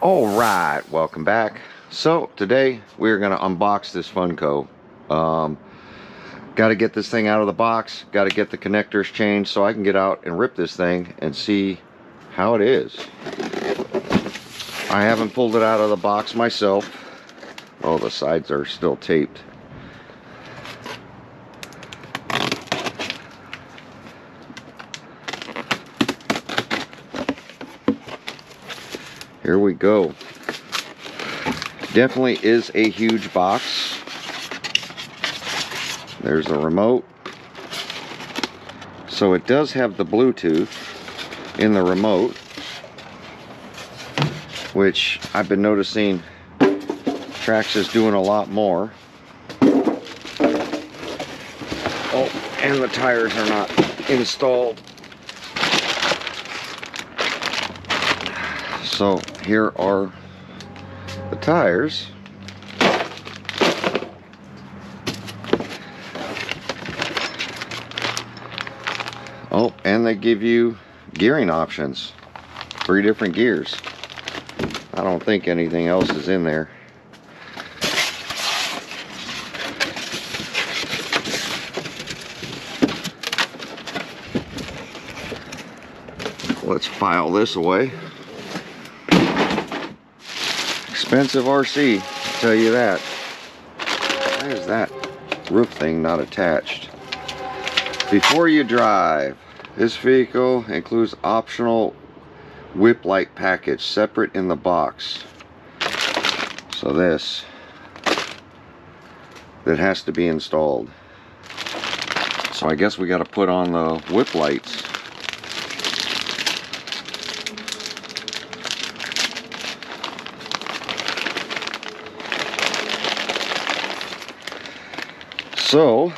Alright, welcome back. So today we're going to unbox this FunCo. Got to get this thing out of the box, got to get the connectors changed so I can get out and rip this thing and see how it is. I haven't pulled it out of the box myself. Oh, the sides are still taped. Here we go. Definitely is a huge box. There's the remote. So it does have the Bluetooth in the remote, which I've been noticing Traxxas doing a lot more. Oh, and the tires are not installed. So here are the tires. Oh, and they give you gearing options. 3 different gears. I don't think anything else is in there. Let's file this away. Expensive RC, I'll tell you that. Why is that roof thing not attached? Before you drive, this vehicle includes optional whip light package separate in the box. So this, that has to be installed. So I guess we got to put on the whip lights. So,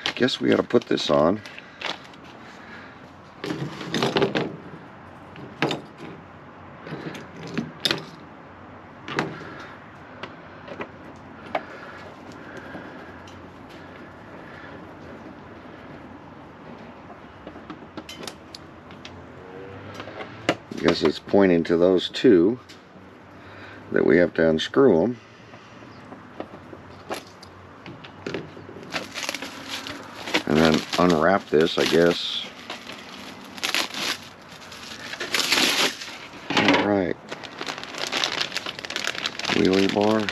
I guess we got to put this on. I guess it's pointing to those two that we have to unscrew them. And then unwrap this, I guess. Alright. Wheelie bar.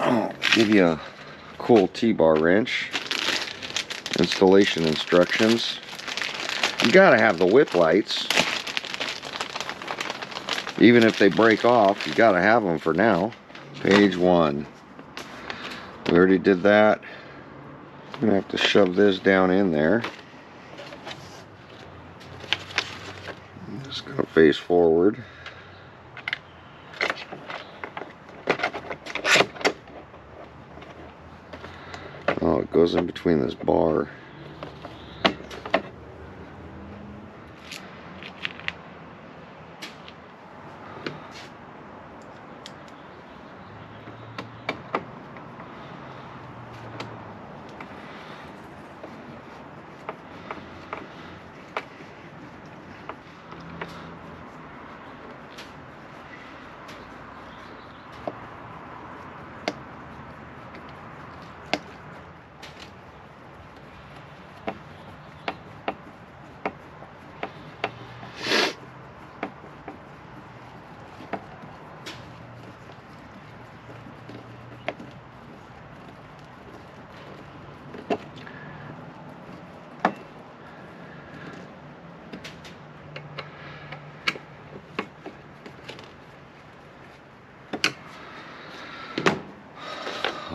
Oh, give you a cool T-bar wrench. Installation instructions. You gotta have the whip lights. Even if they break off, you gotta have them for now. Page 1. We already did that. I'm gonna have to shove this down in there. I'm just gonna face forward. Oh, it goes in between this bar.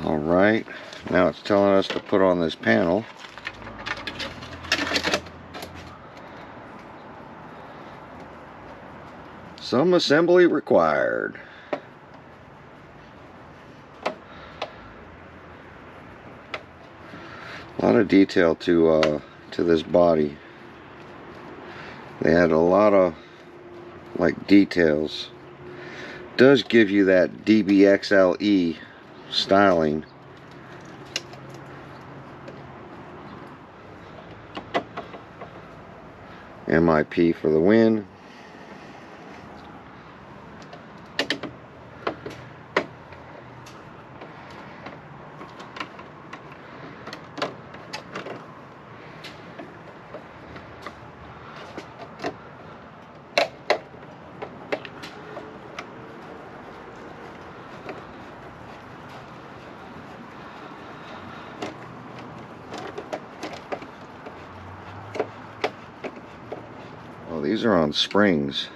Alright, now it's telling us to put on this panel. Some assembly required. A lot of detail to this body. They had a lot of like details. Does give you that DBXLE styling. MIP for the win. these are on springs.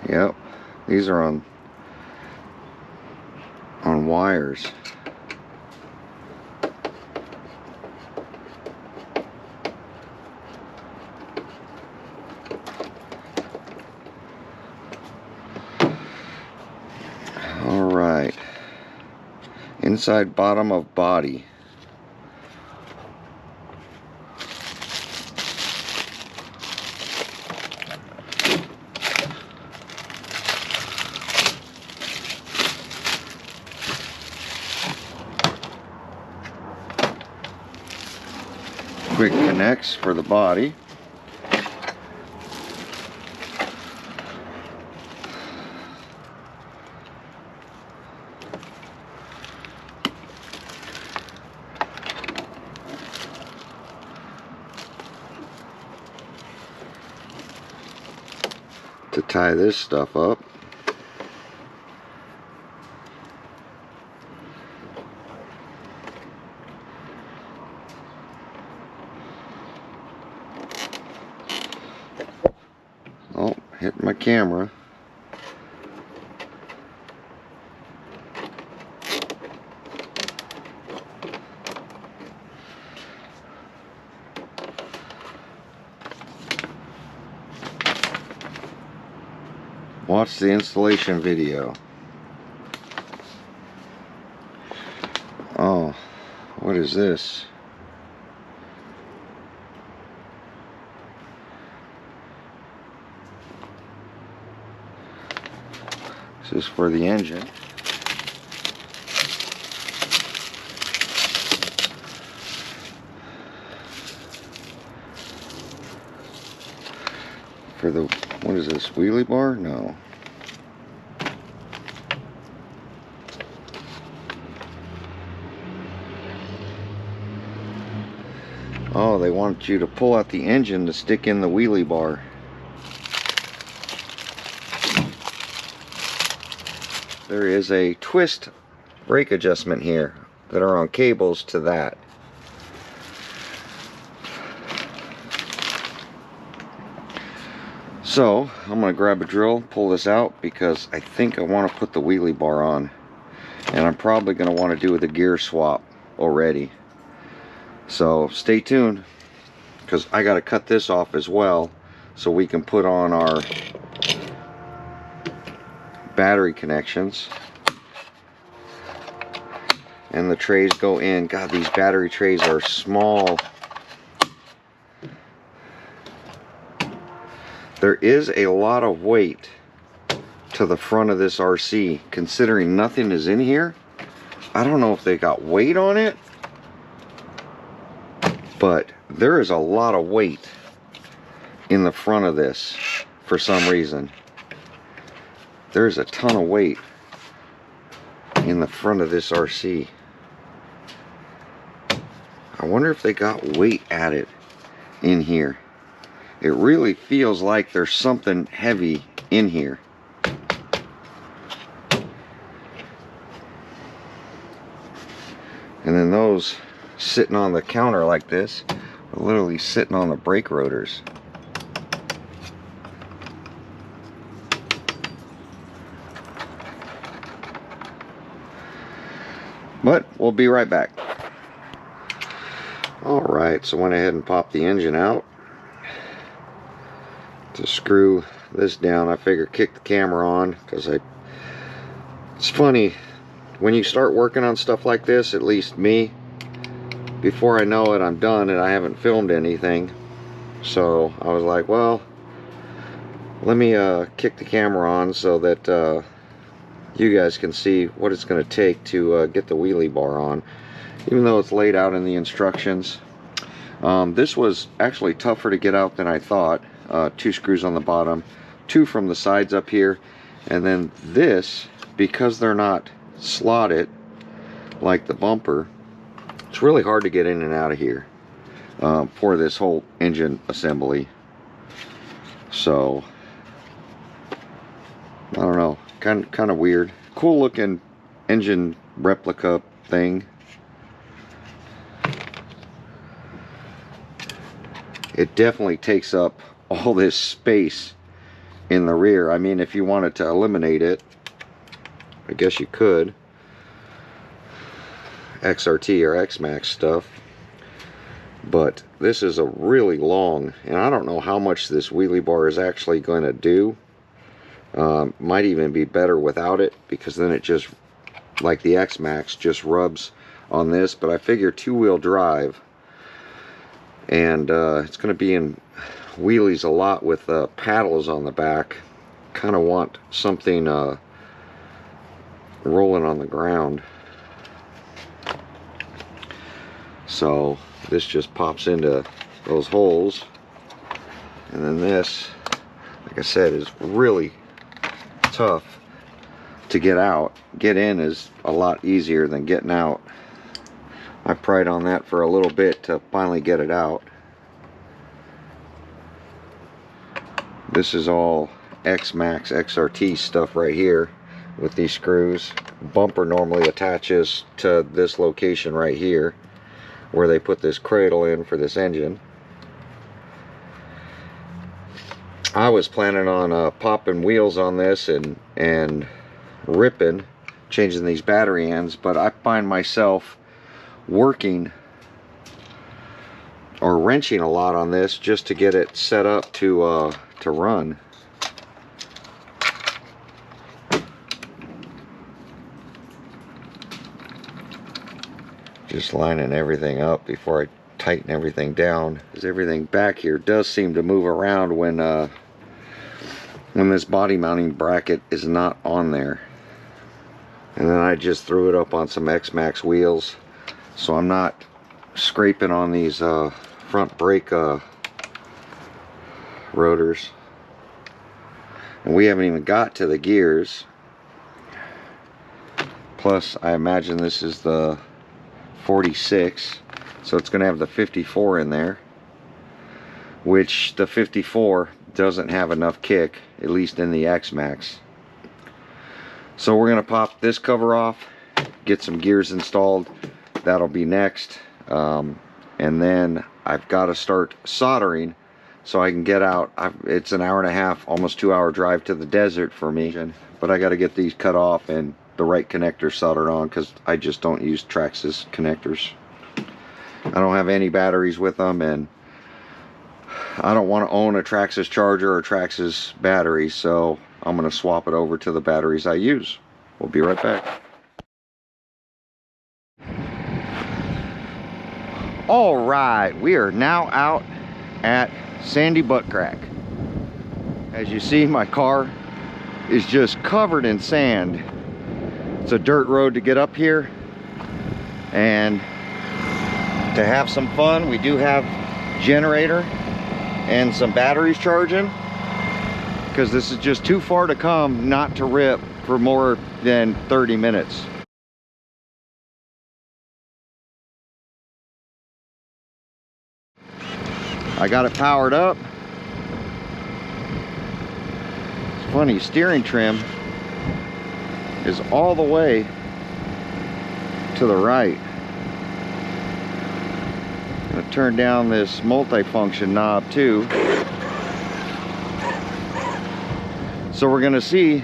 Yep, these are on wires. All right, inside bottom of body. Quick connects for the body. To tie this stuff up. Oh, hit my camera. Watch the installation video. Oh, what is this? This is for the engine. For the, what is this, wheelie bar? No. Oh, they want you to pull out the engine to stick in the wheelie bar. There is a twist brake adjustment here that are on cables to that. So I'm going to grab a drill, pull this out, because I think I want to put the wheelie bar on, and I'm probably going to want to do the gear swap already. So stay tuned, because I got to cut this off as well so we can put on our battery connections, and the trays go in. God, these battery trays are small. There is a lot of weight to the front of this RC, considering nothing is in here. I don't know if they got weight on it, but there is a lot of weight in the front of this for some reason. There's a ton of weight in the front of this RC. I wonder if they got weight added in here. It really feels like there's something heavy in here. And then those sitting on the counter like this are literally sitting on the brake rotors. But we'll be right back. Alright, so went ahead and popped the engine out. To screw this down, I figured kick the camera on, because it's funny when you start working on stuff like this, at least me, before I know it I'm done and I haven't filmed anything. So I was like, well, let me kick the camera on so that you guys can see what it's going to take to get the wheelie bar on, even though it's laid out in the instructions. This was actually tougher to get out than I thought. 2 screws on the bottom, 2 from the sides up here, and then this, because they're not slotted like the bumper, it's really hard to get in and out of here for this whole engine assembly. So I don't know, kind of weird. Cool looking engine replica thing. it definitely takes up all this space in the rear. I mean, if you wanted to eliminate it, I guess you could. XRT or X-Maxx stuff. But this is a really long, and I don't know how much this wheelie bar is actually going to do. Might even be better without it, because then it just, like the X-Maxx, just rubs on this. But I figure two-wheel drive, and it's going to be in wheelies a lot with paddles on the back. Kind of want something rolling on the ground. So this just pops into those holes, and then this, like I said, is really tough to get out. Get in is a lot easier than getting out. I pried on that for a little bit to finally get it out. This is all X-Maxx XRT stuff right here with these screws. Bumper normally attaches to this location right here, where they put this cradle in for this engine. I was planning on popping wheels on this and ripping, changing these battery ends, but I find myself working or wrenching a lot on this just to get it set up to run. Just lining everything up before I tighten everything down, because everything back here does seem to move around when this body mounting bracket is not on there. And then I just threw it up on some X-Maxx wheels, so I'm not scraping on these front brake rotors. And we haven't even got to the gears. Plus, I imagine this is the 46, so it's going to have the 54 in there, which the 54 doesn't have enough kick, at least in the X-Maxx. So we're going to pop this cover off, get some gears installed. That'll be next, and then I've got to start soldering so I can get out. It's an hour and a half, almost 2-hour drive to the desert for me, but I got to get these cut off and the right connector soldered on, because I just don't use Traxxas connectors. I don't have any batteries with them, and I don't want to own a Traxxas charger or Traxxas battery, so I'm going to swap it over to the batteries I use. We'll be right back. All right, we are now out at Sandy Butt Crack. As you see, my car is just covered in sand. It's a dirt road to get up here, and to have some fun, we do have generator and some batteries charging, because this is just too far to come not to rip for more than 30 minutes. I got it powered up. It's funny, steering trim is all the way to the right. I'm going to turn down this multifunction knob too. So we're going to see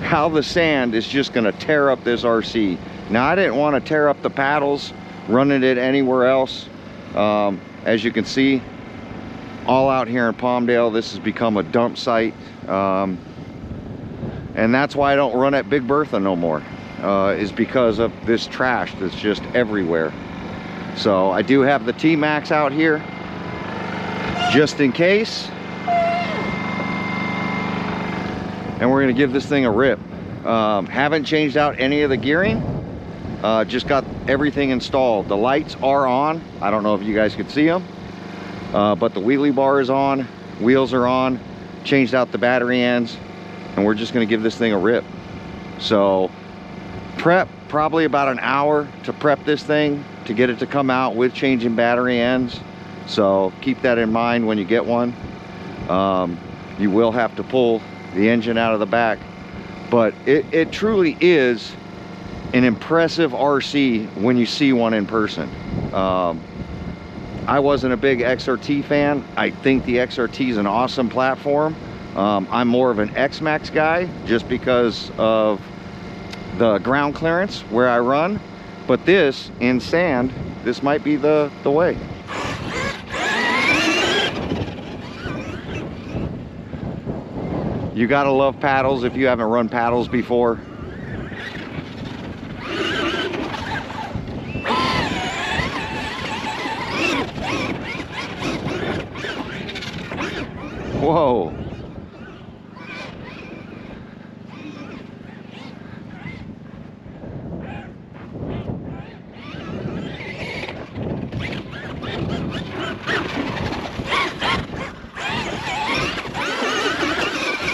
how the sand is just going to tear up this RC. Now, I didn't want to tear up the paddles running it anywhere else. As you can see, all out here in Palmdale, this has become a dump site. And that's why I don't run at Big Bertha no more, is because of this trash that's just everywhere. So I do have the T-Maxx out here, just in case. And we're gonna give this thing a rip. Haven't changed out any of the gearing, just got everything installed. The lights are on. I don't know if you guys could see them, but the wheelie bar is on, wheels are on, changed out the battery ends, and we're just gonna give this thing a rip. So prep probably about an hour to prep this thing to get it to come out with changing battery ends. So keep that in mind when you get one. You will have to pull the engine out of the back, but it truly is an impressive RC when you see one in person. I wasn't a big XRT fan. I think the XRT is an awesome platform. I'm more of an X-Maxx guy just because of the ground clearance where I run. But this, in sand, this might be the way. You gotta love paddles if you haven't run paddles before. Whoa.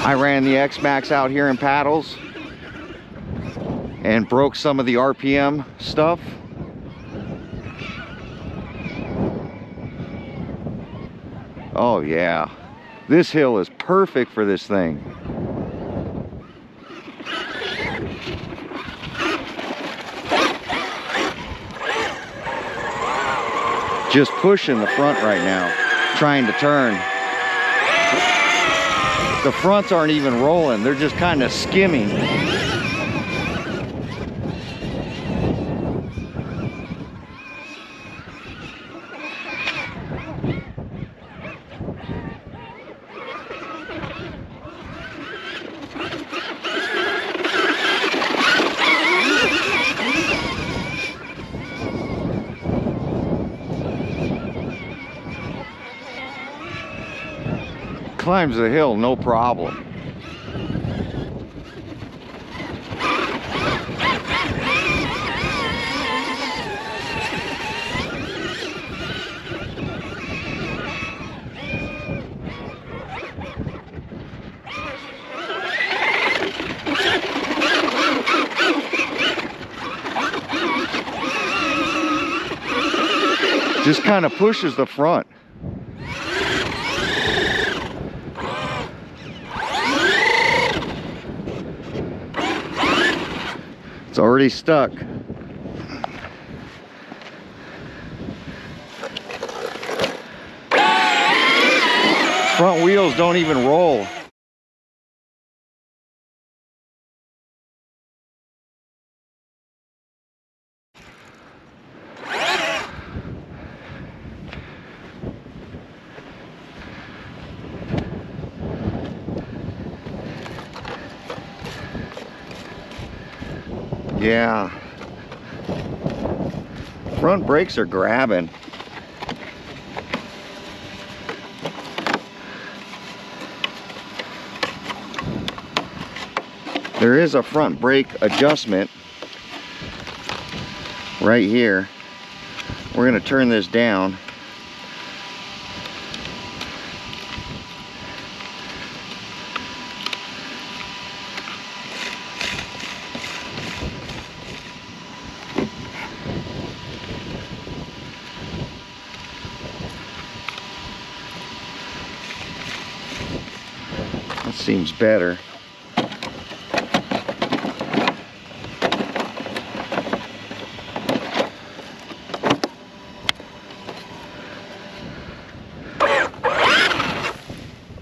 I ran the X-Maxx out here in paddles and broke some of the RPM stuff. Oh yeah, this hill is perfect for this thing. Just pushing the front right now, trying to turn. The fronts aren't even rolling, they're just kind of skimming. Climbs the hill, no problem. Just kind of pushes the front. It's already stuck. Front wheels don't even roll. Yeah, front brakes are grabbing. There is a front brake adjustment right here. We're going to turn this down. Seems better.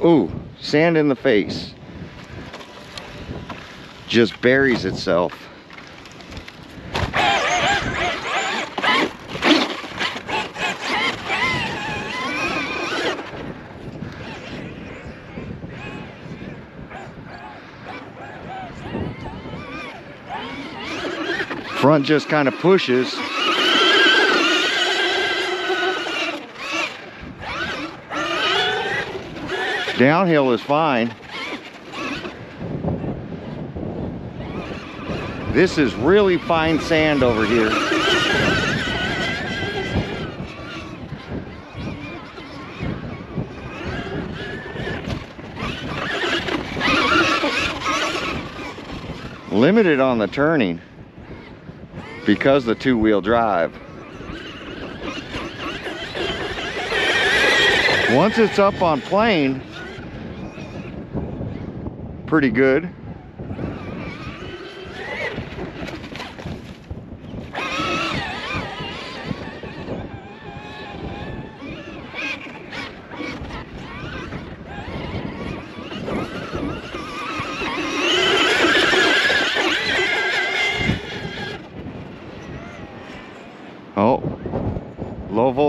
Ooh, sand in the face. Just buries itself. Front just kind of pushes. Downhill is fine. This is really fine sand over here. Limited on the turning because the two-wheel drive. Once it's up on plane, pretty good.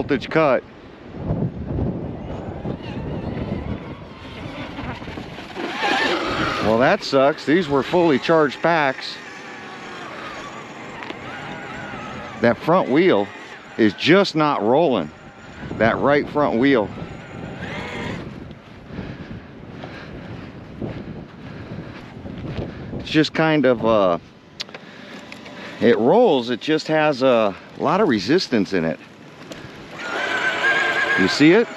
voltage cut. Well, that sucks. These were fully charged packs. That front wheel is just not rolling. That right front wheel. It's just kind of, it rolls, it just has a lot of resistance in it. You see it?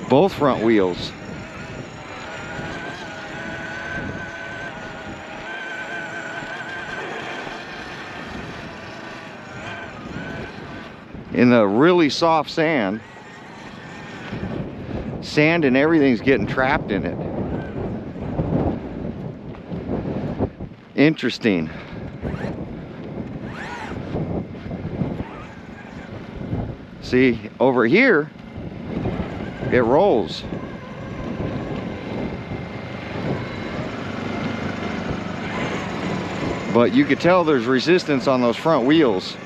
Both front wheels. In the really soft sand. Sand and everything's getting trapped in it. Interesting. See, over here, it rolls. But you could tell there's resistance on those front wheels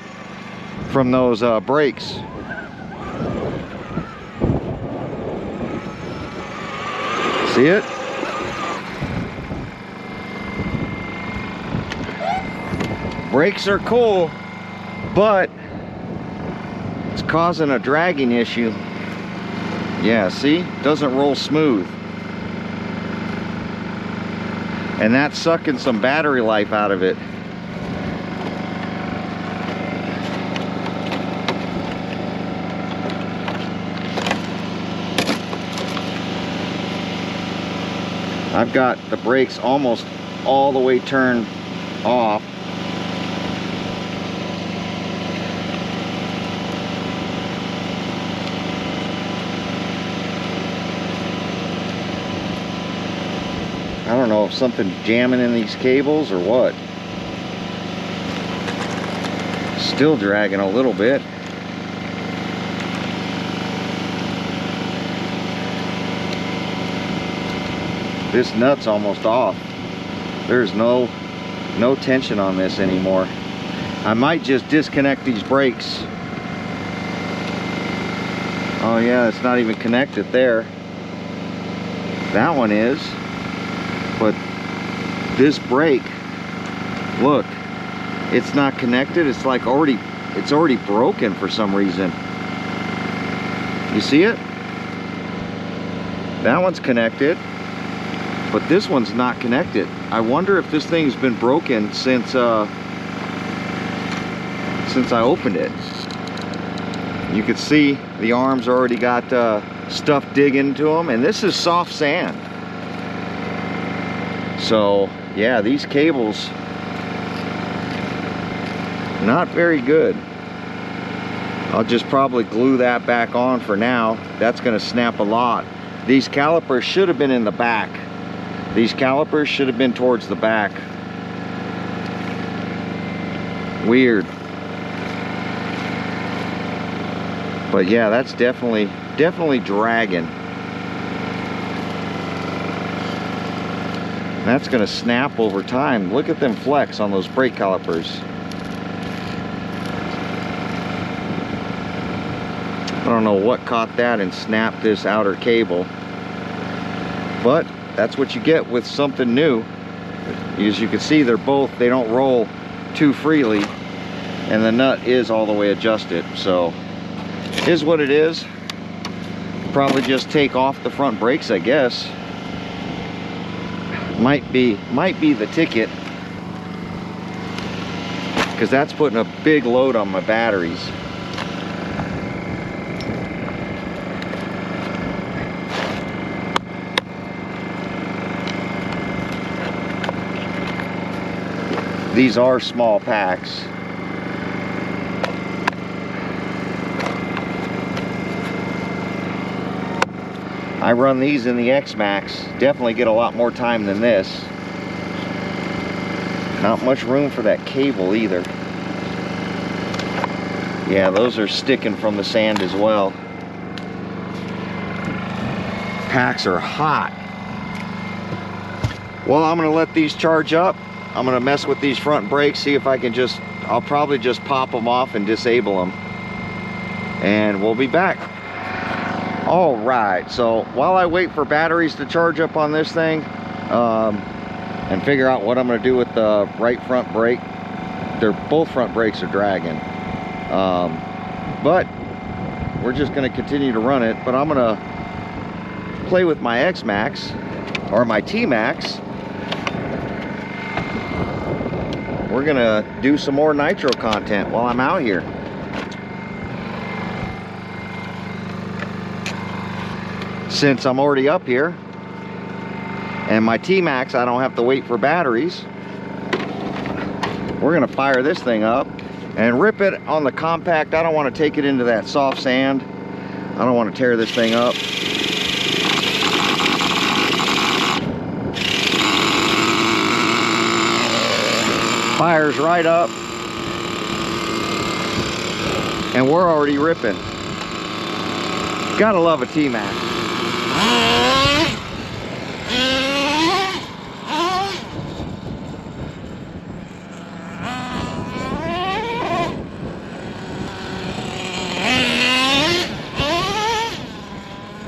from those brakes. See it? Brakes are cool, but it's causing a dragging issue. Yeah, see? Doesn't roll smooth. And that's sucking some battery life out of it. I've got the brakes almost all the way turned off. I don't know if something's jamming in these cables or what. Still dragging a little bit. This nut's almost off. There's no tension on this anymore. I might just disconnect these brakes. Oh yeah, it's not even connected there. That one is. But this brake, look, it's not connected. It's like it's already broken for some reason. You see it? That one's connected, but this one's not connected. I wonder if this thing's been broken since I opened it. You can see the arms already got stuff digging into them, and this is soft sand. So yeah, these cables, not very good. I'll just probably glue that back on for now. That's going to snap a lot. These calipers should have been in the back. These calipers should have been towards the back. Weird. But yeah, that's definitely dragging. That's going to snap over time. Look at them flex on those brake calipers. I don't know what caught that and snapped this outer cable, but that's what you get with something new. As you can see, they don't roll too freely, and the nut is all the way adjusted. So is what it is. Probably just take off the front brakes, I guess. Might be the ticket, because that's putting a big load on my batteries. These are small packs. I run these in the X-Maxx. Definitely get a lot more time than this. Not much room for that cable either. Yeah, those are sticking from the sand as well. Packs are hot. Well, I'm gonna let these charge up. I'm gonna mess with these front brakes, see if I can I'll probably just pop them off and disable them. And we'll be back. All right, so while I wait for batteries to charge up on this thing, and figure out what I'm gonna do with the right front brake, both front brakes are dragging. But we're just gonna continue to run it, but I'm gonna play with my X-Maxx or my T-Maxx. We're gonna do some more nitro content while I'm out here. Since I'm already up here, and my T-Maxx, I don't have to wait for batteries. We're gonna fire this thing up and rip it on the compact. I don't want to take it into that soft sand. I don't want to tear this thing up. Fires right up, and we're already ripping. Gotta love a T-Maxx.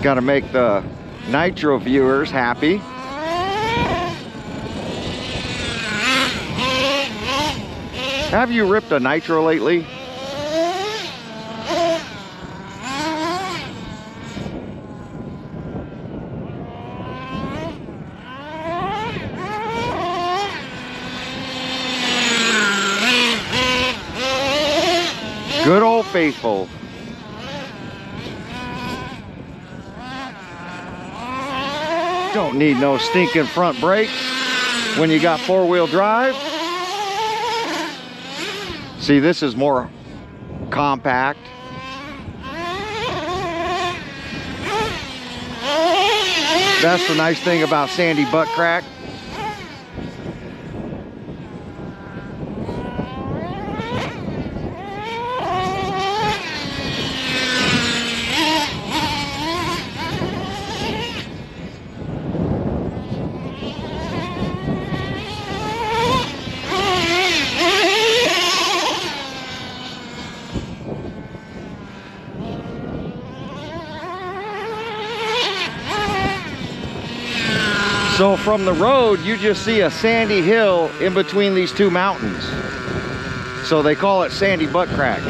Gotta make the nitro viewers happy. Have you ripped a nitro lately? Good old faithful. Don't need no stinking front brakes when you got four-wheel drive. See, this is more compact. That's the nice thing about sandy butt crack. So from the road, you just see a sandy hill in between these two mountains. So they call it sandy butt crack.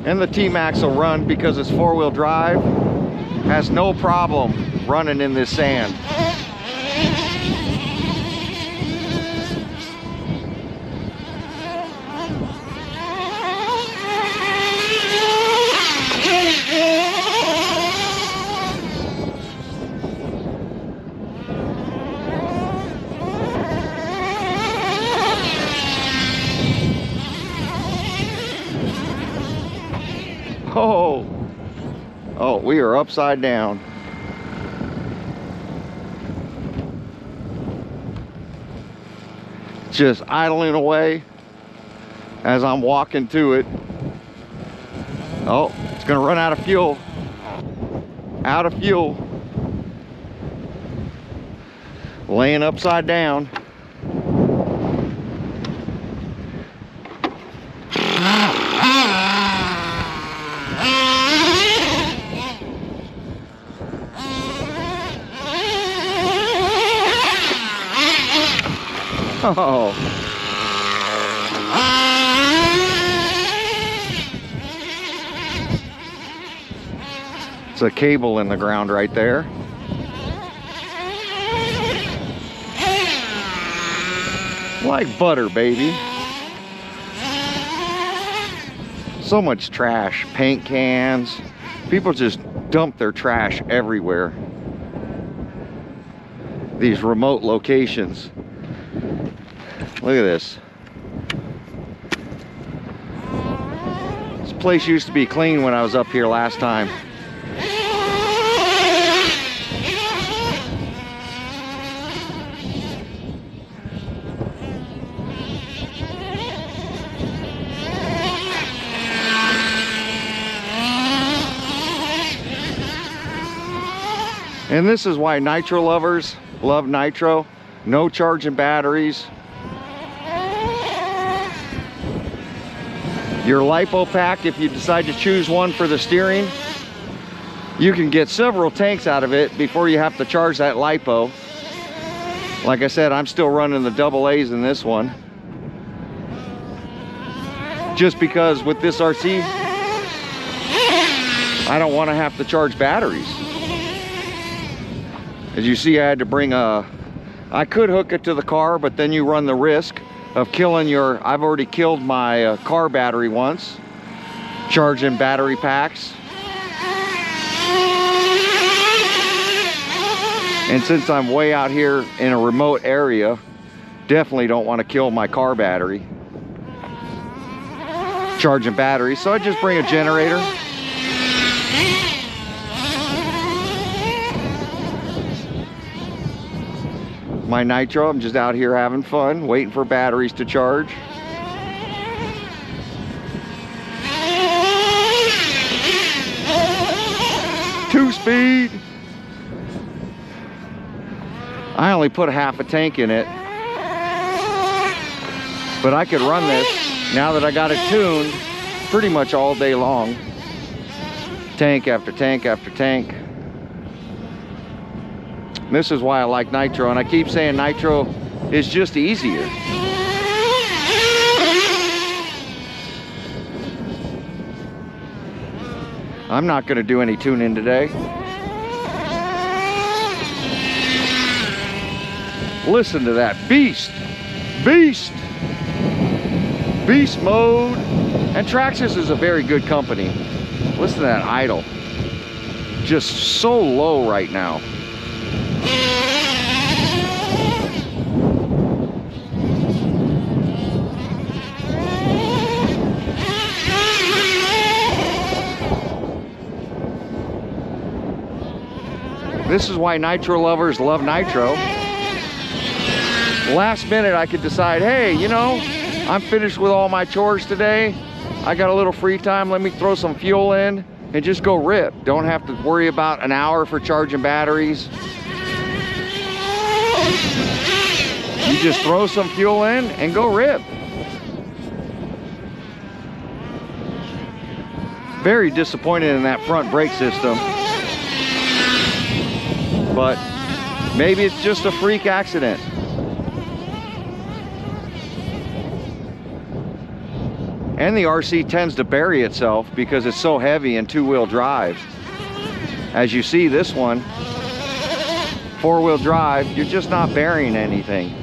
And the T-Maxx will run because it's four-wheel drive. Has no problem running in this sand. Oh, we are upside down. Just idling away as I'm walking to it. Oh, it's gonna run out of fuel. Out of fuel. Laying upside down. Oh. It's a cable in the ground right there. Like butter, baby. So much trash, paint cans. People just dump their trash everywhere. These remote locations. Look at this. This place used to be clean when I was up here last time. And this is why nitro lovers love nitro. No charging batteries. Your LiPo pack, if you decide to choose one for the steering, you can get several tanks out of it before you have to charge that LiPo. Like I said, I'm still running the AA's in this one. Just because with this RC, I don't want to have to charge batteries. As you see, I had to bring I could hook it to the car, but then you run the risk of killing your, I've already killed my car battery once, charging battery packs. And since I'm way out here in a remote area, definitely don't want to kill my car battery charging batteries. So I just bring a generator. My nitro, I'm just out here having fun, waiting for batteries to charge. Two-speed. I only put half a tank in it, but I could run this, now that I got it tuned, pretty much all day long. Tank after tank after tank. This is why I like nitro, and I keep saying nitro is just easier. I'm not going to do any tuning today. Listen to that beast, beast, beast mode. And Traxxas is a very good company. Listen to that idle, just so low right now. This is why nitro lovers love nitro. Last minute I could decide, hey, you know, I'm finished with all my chores today. I got a little free time, let me throw some fuel in and just go rip. Don't have to worry about an hour for charging batteries. You just throw some fuel in and go rip. Very disappointed in that front brake system. But maybe it's just a freak accident. And the RC tends to bury itself because it's so heavy in two-wheel drive. As you see, this one, four-wheel drive, you're just not burying anything.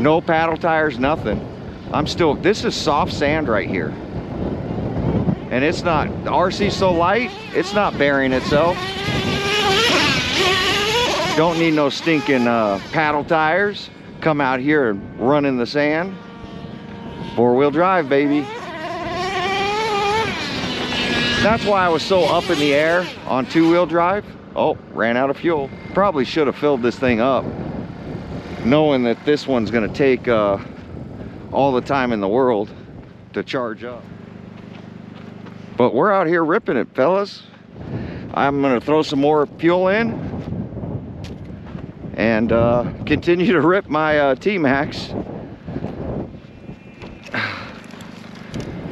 No paddle tires, nothing. This is soft sand right here. And it's not, the RC's so light, it's not burying itself. Don't need no stinking paddle tires. Come out here and run in the sand. Four-wheel drive, baby. That's why I was so up in the air on two-wheel drive. Oh, ran out of fuel. Probably should have filled this thing up, knowing that this one's gonna take all the time in the world to charge up. But we're out here ripping it, fellas. I'm gonna throw some more fuel in and continue to rip my T-Maxx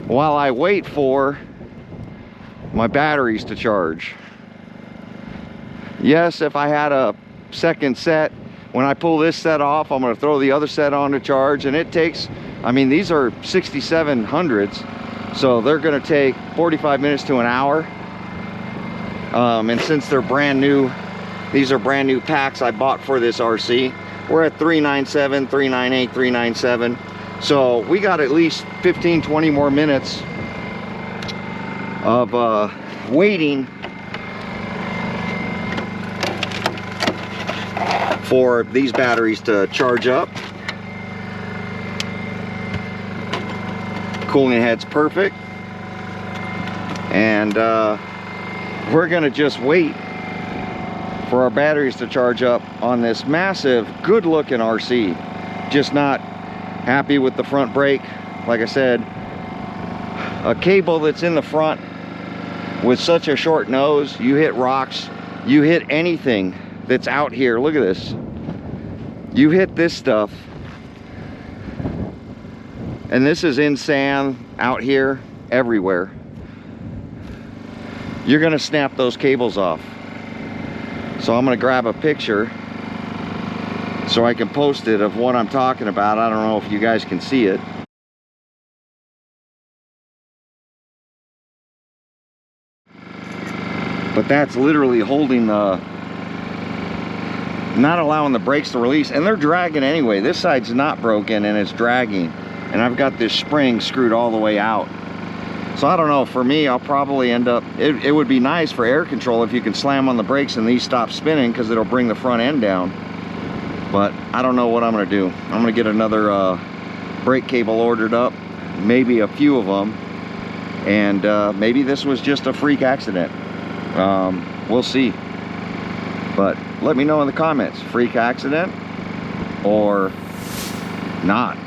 while I wait for my batteries to charge. Yes, if I had a second set, when I pull this set off, I'm gonna throw the other set on to charge, and it takes, I mean, these are 6700s. So they're gonna take 45 minutes to an hour. And since they're brand new, these are brand new packs I bought for this RC. We're at 397, 398, 397. So we got at least 15, 20 more minutes of waiting for these batteries to charge up. Cooling head's perfect, and we're gonna just wait for our batteries to charge up on this massive, good looking RC. Just not happy with the front brake. Like I said, a cable that's in the front with such a short nose, you hit rocks, you hit anything that's out here. Look at this. You hit this stuff, and this is in sand out here everywhere. You're gonna snap those cables off. So I'm gonna grab a picture so I can post it of what I'm talking about. I don't know if you guys can see it. But that's literally holding the, not allowing the brakes to release, and they're dragging anyway. This side's not broken and it's dragging, and I've got this spring screwed all the way out. So I don't know, for me, I'll probably end up, it would be nice for air control if you can slam on the brakes and these stop spinning, because it'll bring the front end down. But I don't know what I'm gonna do. I'm gonna get another brake cable ordered up, maybe a few of them, and maybe this was just a freak accident. We'll see. But let me know in the comments, freak accident or not.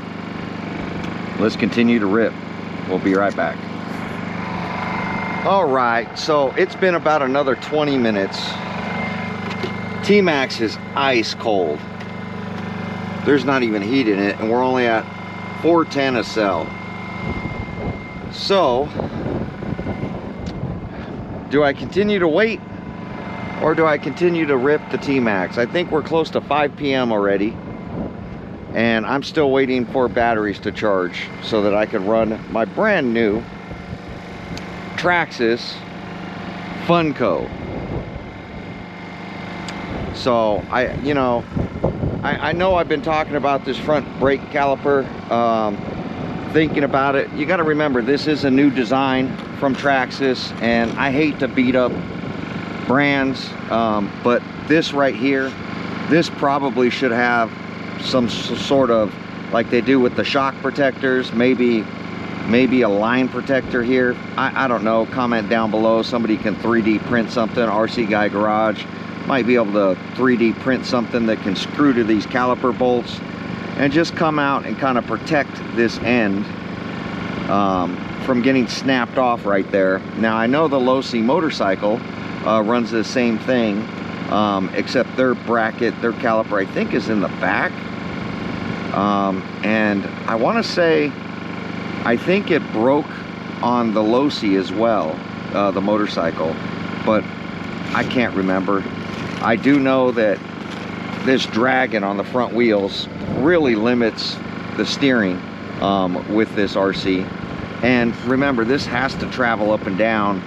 Let's continue to rip. We'll be right back. All right, so it's been about another 20 minutes. T-Maxx is ice cold. There's not even heat in it, and we're only at 410 a cell. So, do I continue to wait, or do I continue to rip the T-Maxx? I think we're close to 5 p.m. already, and I'm still waiting for batteries to charge so that I can run my brand new Traxxas FunCo. So I know I've been talking about this front brake caliper, thinking about it. You got to remember, this is a new design from Traxxas, and I hate to beat up brands, but this right here, this probably should have some sort of, like they do with the shock protectors, maybe a line protector here. I don't know. Comment down below. Somebody can 3D print something. RC Guy Garage might be able to 3D print something that can screw to these caliper bolts and just come out and kind of protect this end from getting snapped off right there. Now I know the low-C motorcycle runs the same thing, except their bracket, their caliper, I think is in the back. And I want to say, I think it broke on the low-C as well, the motorcycle, but I can't remember. I do know that this dragging on the front wheels really limits the steering with this RC. And remember, this has to travel up and down,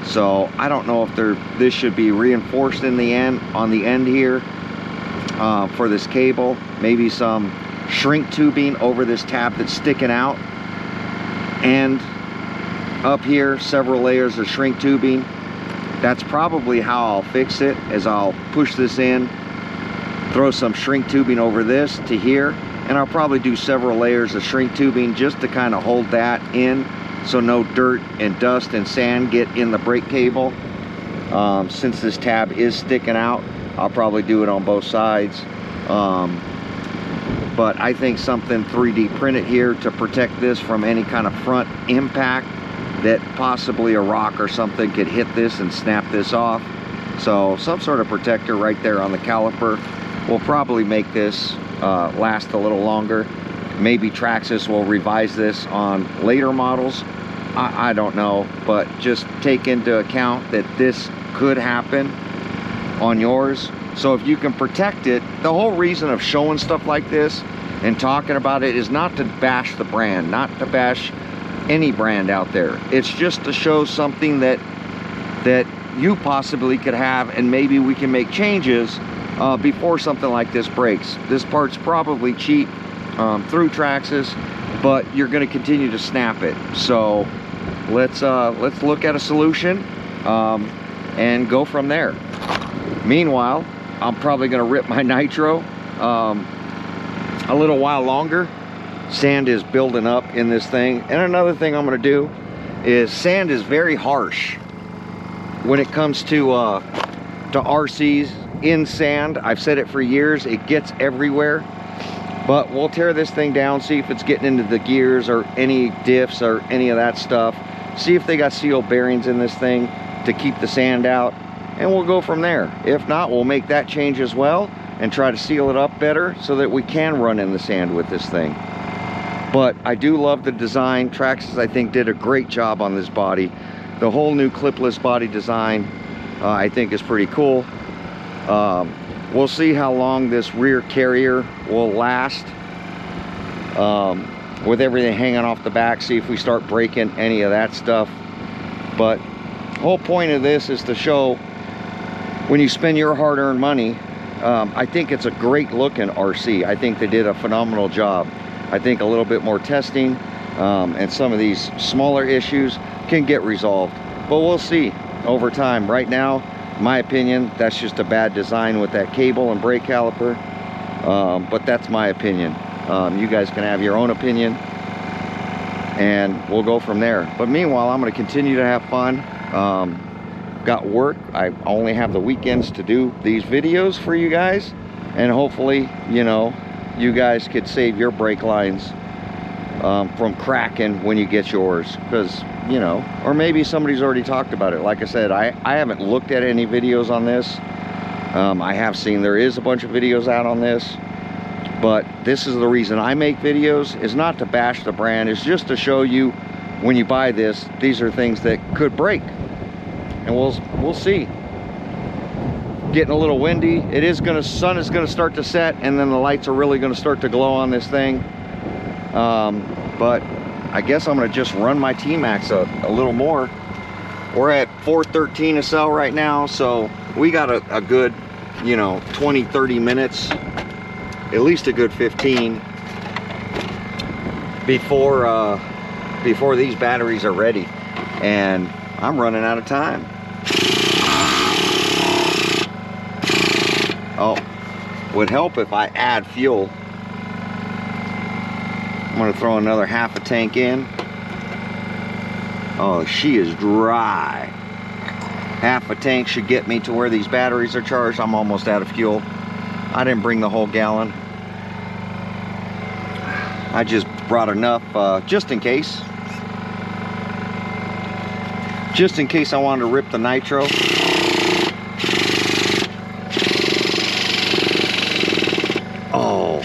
so I don't know if this should be reinforced in the end, on the end here, for this cable. Maybe some shrink tubing over this tab that's sticking out, and up here several layers of shrink tubing. That's probably how I'll fix it, is I'll push this in, throw some shrink tubing over this to here, and I'll probably do several layers of shrink tubing just to kind of hold that in, so no dirt and dust and sand get in the brake cable. Since this tab is sticking out, I'll probably do it on both sides. But I think something 3D printed here to protect this from any kind of front impact, that possibly a rock or something could hit this and snap this off. So some sort of protector right there on the caliper will probably make this last a little longer. Maybe Traxxas will revise this on later models. I don't know, but just take into account that this could happen on yours. So if you can protect it, the whole reason of showing stuff like this and talking about it is not to bash the brand, not to bash any brand out there. It's just to show something that you possibly could have, and maybe we can make changes before something like this breaks. This part's probably cheap through Traxxas, but you're going to continue to snap it. So let's look at a solution and go from there. Meanwhile, I'm probably going to rip my nitro a little while longer. Sand is building up in this thing. And another thing I'm going to do is, sand is very harsh when it comes to RCs in sand. I've said it for years, it gets everywhere. But we'll tear this thing down, see if it's getting into the gears or any diffs or any of that stuff. See if they got sealed bearings in this thing. to keep the sand out, and we'll go from there. If not, we'll make that change as well and try to seal it up better so that we can run in the sand with this thing. But I do love the design. Traxxas, I think, did a great job on this body. The whole new clipless body design, I think, is pretty cool. We'll see how long this rear carrier will last with everything hanging off the back, see if we start breaking any of that stuff. But the whole point of this is to show, when you spend your hard-earned money, I think it's a great looking RC. I think they did a phenomenal job. I think a little bit more testing and some of these smaller issues can get resolved, but we'll see over time. Right now, in my opinion, that's just a bad design with that cable and brake caliper, but that's my opinion. You guys can have your own opinion, and we'll go from there. But meanwhile, I'm going to continue to have fun. Got work. I only have the weekends to do these videos for you guys, and hopefully, you know, you guys could save your brake lines from cracking when you get yours, because, you know, or maybe somebody's already talked about it. Like I said, I haven't looked at any videos on this. I have seen there is a bunch of videos out on this, but this is the reason I make videos, is not to bash the brand. It's just to show you, when you buy this, these are things that could break, and we'll see. Getting a little windy. It is gonna, sun is gonna start to set, and then the lights are really gonna start to glow on this thing. But I guess I'm gonna just run my T-Maxx a little more. We're at 413 a cell right now, so we got a good, you know, 20-30 minutes, at least a good 15 before these batteries are ready, and I'm running out of time. Oh, would help if I add fuel. I'm gonna throw another half a tank in. Oh, she is dry. Half a tank should get me to where these batteries are charged. I'm almost out of fuel. I didn't bring the whole gallon. I just brought enough just in case. Just in case I wanted to rip the nitro. Oh.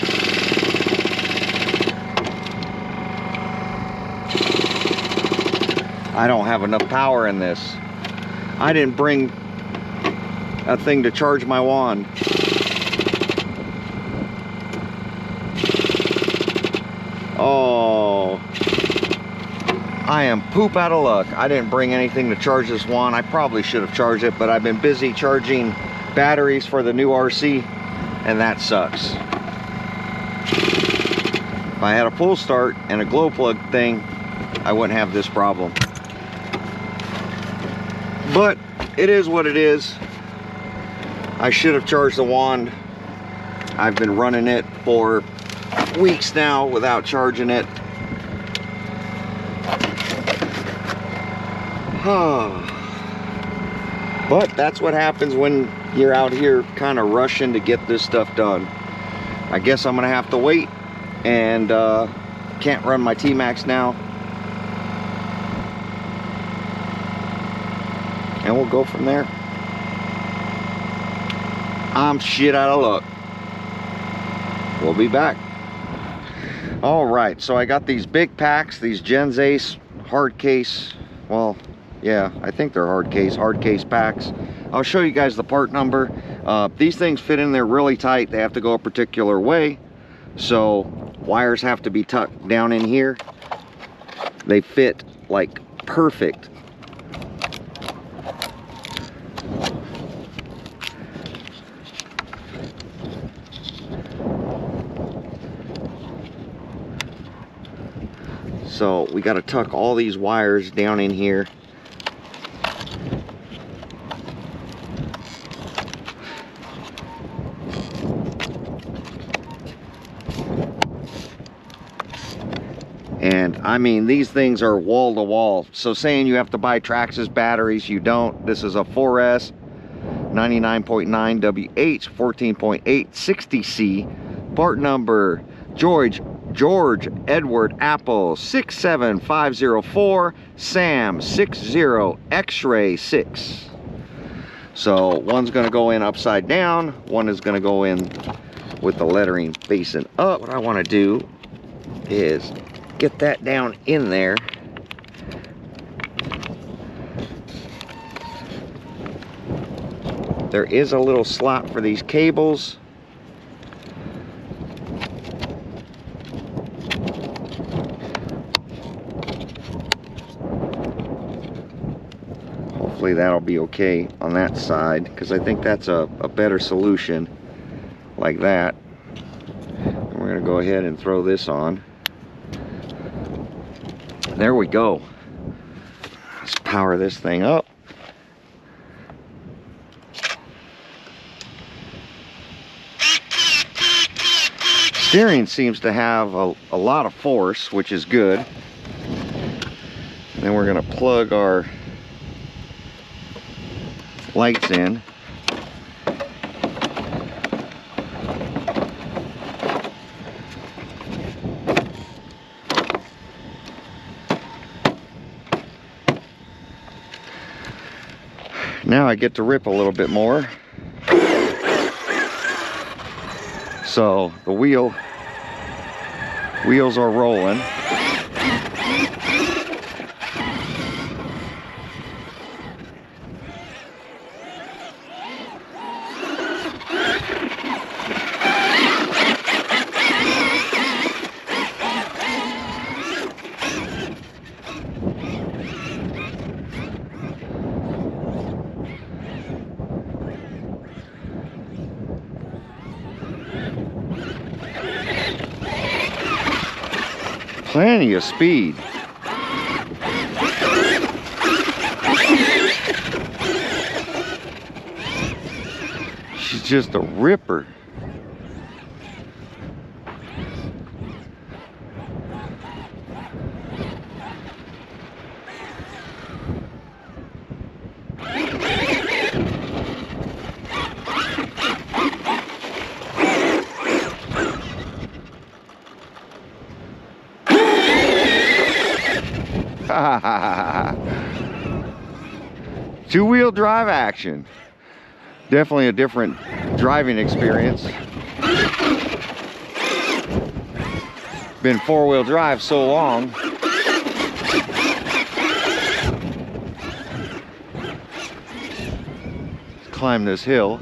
I don't have enough power in this. I didn't bring a thing to charge my wand. Oh. I am poop out of luck. I didn't bring anything to charge this wand. I probably should have charged it, but I've been busy charging batteries for the new RC, and that sucks. If I had a full start and a glow plug thing, I wouldn't have this problem. But it is what it is. I should have charged the wand. I've been running it for weeks now without charging it. But that's what happens when you're out here kind of rushing to get this stuff done. I guess I'm gonna have to wait, and can't run my T-Maxx now, and we'll go from there. I'm shit out of luck. We'll be back. All right, so I got these big packs, these Gens Ace hard case. Well, yeah, I think they're hard case packs. I'll show you guys the part number. These things fit in there really tight. They have to go a particular way, so wires have to be tucked down in here. They fit like perfect. So we got to tuck all these wires down in here. And I mean, these things are wall to wall. So saying you have to buy Traxxas batteries, you don't. This is a 4S 99.9 WH 14.8 60C. Part number George George Edward Apple 67504, Sam 60 X-ray 6. So one's going to go in upside down, one is going to go in with the lettering facing up. What I want to do is get that down in there. There is a little slot for these cables. Hopefully that'll be okay on that side, because I think that's a better solution like that. And we're going to go ahead and throw this on. There we go. Let's power this thing up. Steering seems to have a lot of force, which is good. And then we're going to plug our lights in. Now I get to rip a little bit more. So the wheels are rolling. Plenty of speed. She's just a ripper. Two-wheel drive action. Definitely a different driving experience. Been four-wheel drive so long. Let's climb this hill.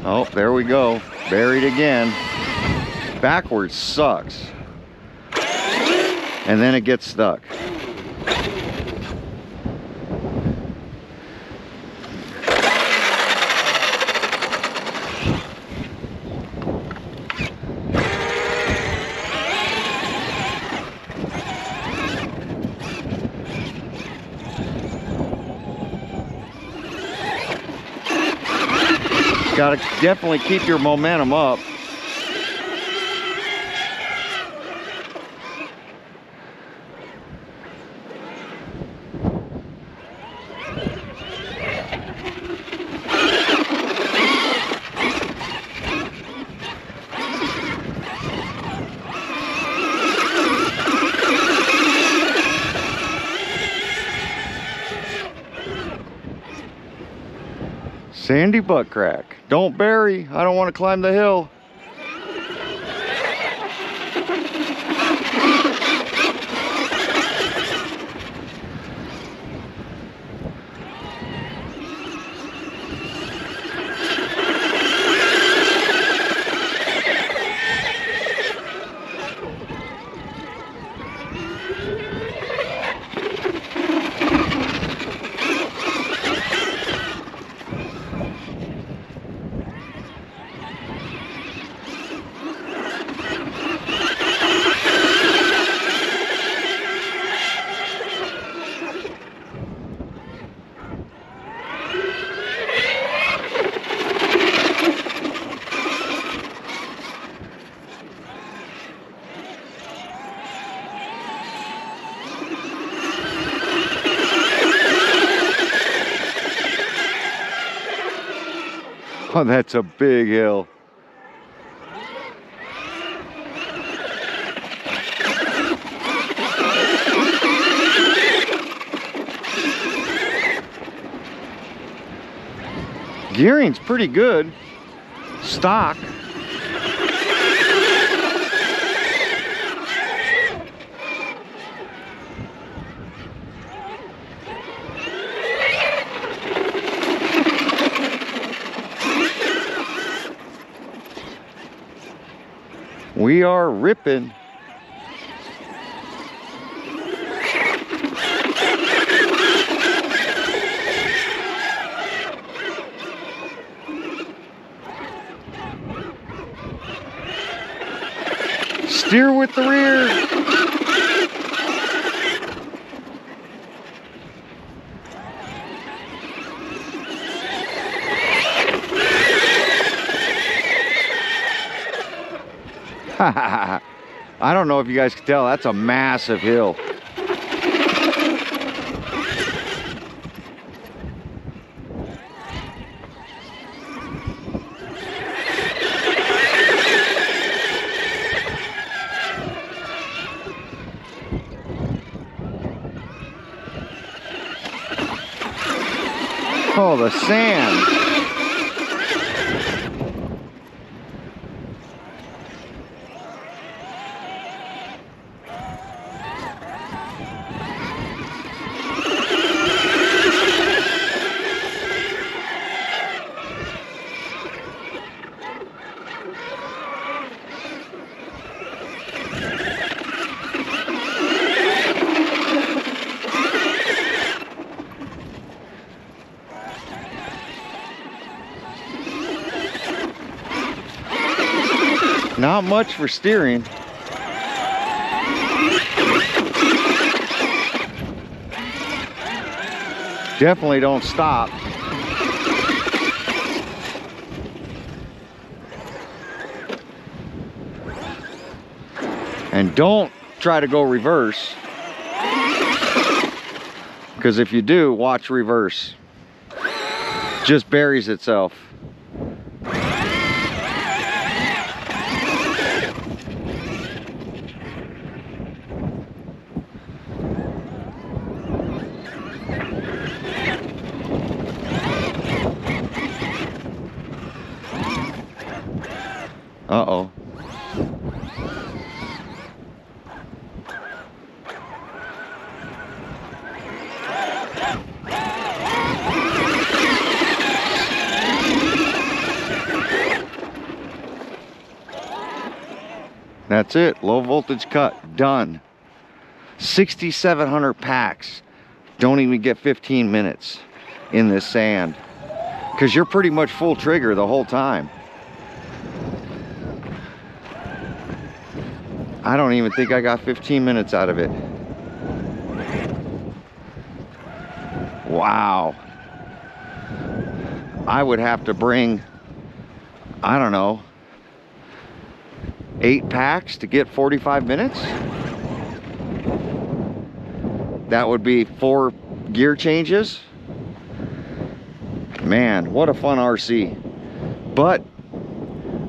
Oh, there we go. Buried again. Backwards sucks. And then it gets stuck. Got to definitely keep your momentum up. Sandy butt crack. Don't bury. I don't want to climb the hill. Oh, that's a big hill. Gearing's pretty good. Stock. We are ripping. Steer with the rear. I don't know if you guys can tell, that's a massive hill. Oh, the sand. Not much for steering. Definitely don't stop. And don't try to go reverse. Because if you do, watch reverse. Just buries itself. Uh-oh. That's it. Low voltage cut. Done. 6,700 packs. Don't even get 15 minutes in this sand. Because you're pretty much full trigger the whole time. I don't even think I got 15 minutes out of it. Wow. I would have to bring, I don't know, 8 packs to get 45 minutes. That would be 4 gear changes. Man, what a fun RC. But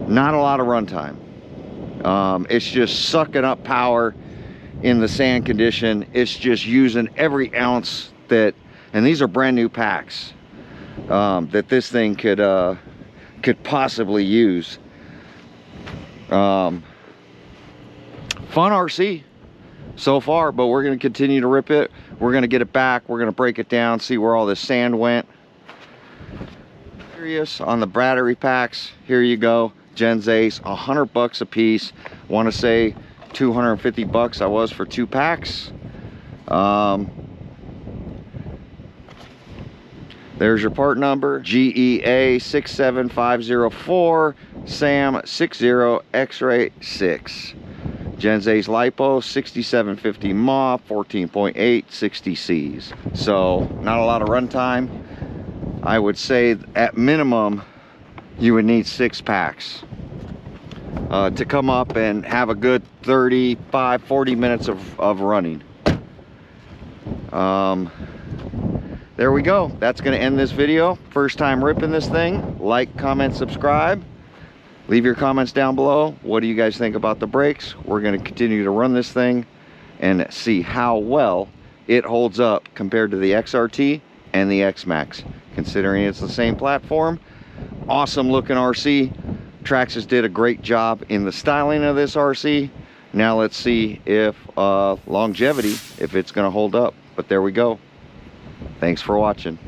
not a lot of runtime. It's just sucking up power in the sand condition. It's just using every ounce that, and these are brand new packs, that this thing could possibly use. Fun RC so far, but we're going to continue to rip it. We're going to get it back. We're going to break it down, see where all this sand went. Curious on the battery packs. Here you go. Gens Ace, $100 a piece. Want to say 250 bucks I was for 2 packs. There's your part number, GEA 67504 SAM 60 X-ray 6. Gens Ace LiPo 6750 mAh 14.8 60 Cs. So not a lot of runtime. I would say at minimum you would need 6 packs to come up and have a good 35-40 minutes of running. there we go. That's going to end this video. First time ripping this thing. Like, comment, subscribe. Leave your comments down below. What do you guys think about the brakes? We're going to continue to run this thing and see how well it holds up compared to the XRT and the X-Maxx. Considering it's the same platform, awesome looking RC. Traxxas did a great job in the styling of this RC. Now let's see if longevity, if it's going to hold up. But there we go. Thanks for watching.